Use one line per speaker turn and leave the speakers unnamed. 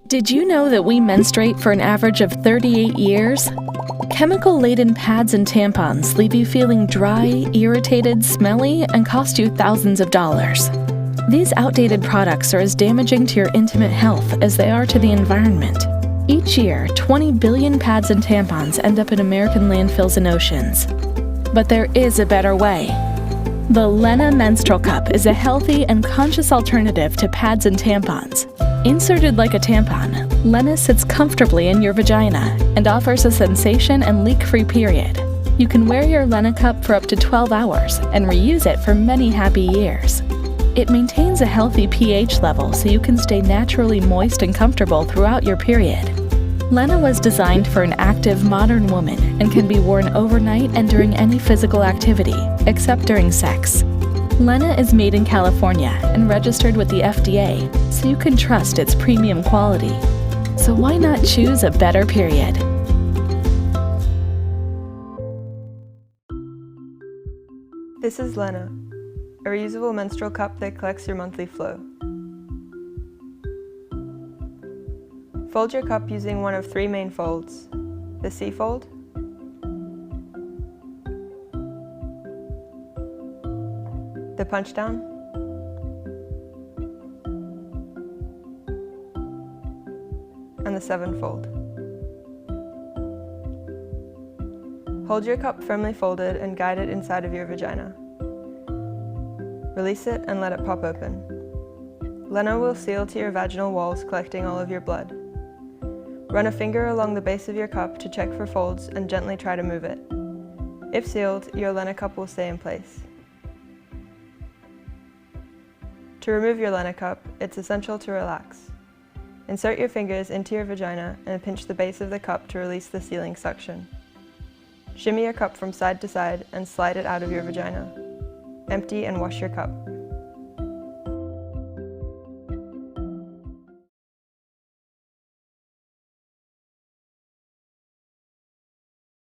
Did you know that we menstruate for an average of 38 years? Chemical-laden pads and tampons leave you feeling dry, irritated, smelly, and cost you thousands of dollars. These outdated products are as damaging to your intimate health as they are to the environment. Each year, 20 billion pads and tampons end up in American landfills and oceans. But there is a better way. The Lena Menstrual Cup is a healthy and conscious alternative to pads and tampons. Inserted like a tampon, Lena sits comfortably in your vagina and offers a sensation and leak-free period. You can wear your Lena cup for up to 12 hours and reuse it for many happy years. It maintains a healthy pH level so you can stay naturally moist and comfortable throughout your period. Lena was designed for an active, modern woman and can be worn overnight and during any physical activity, except during sex. Lena is made in California and registered with the FDA, so you can trust its premium quality. So why not choose a better period?
This is Lena, a reusable menstrual cup that collects your monthly flow. Fold your cup using one of three main folds: the C fold, the punch down, and the 7 fold. Hold your cup firmly folded and guide it inside of your vagina. Release it and let it pop open. Lena will seal to your vaginal walls, collecting all of your blood. Run a finger along the base of your cup to check for folds and gently try to move it. If sealed, your Lena cup will stay in place. To remove your Lena cup, it's essential to relax. Insert your fingers into your vagina and pinch the base of the cup to release the sealing suction. Shimmy your cup from side to side and slide it out of your vagina. Empty and wash your cup.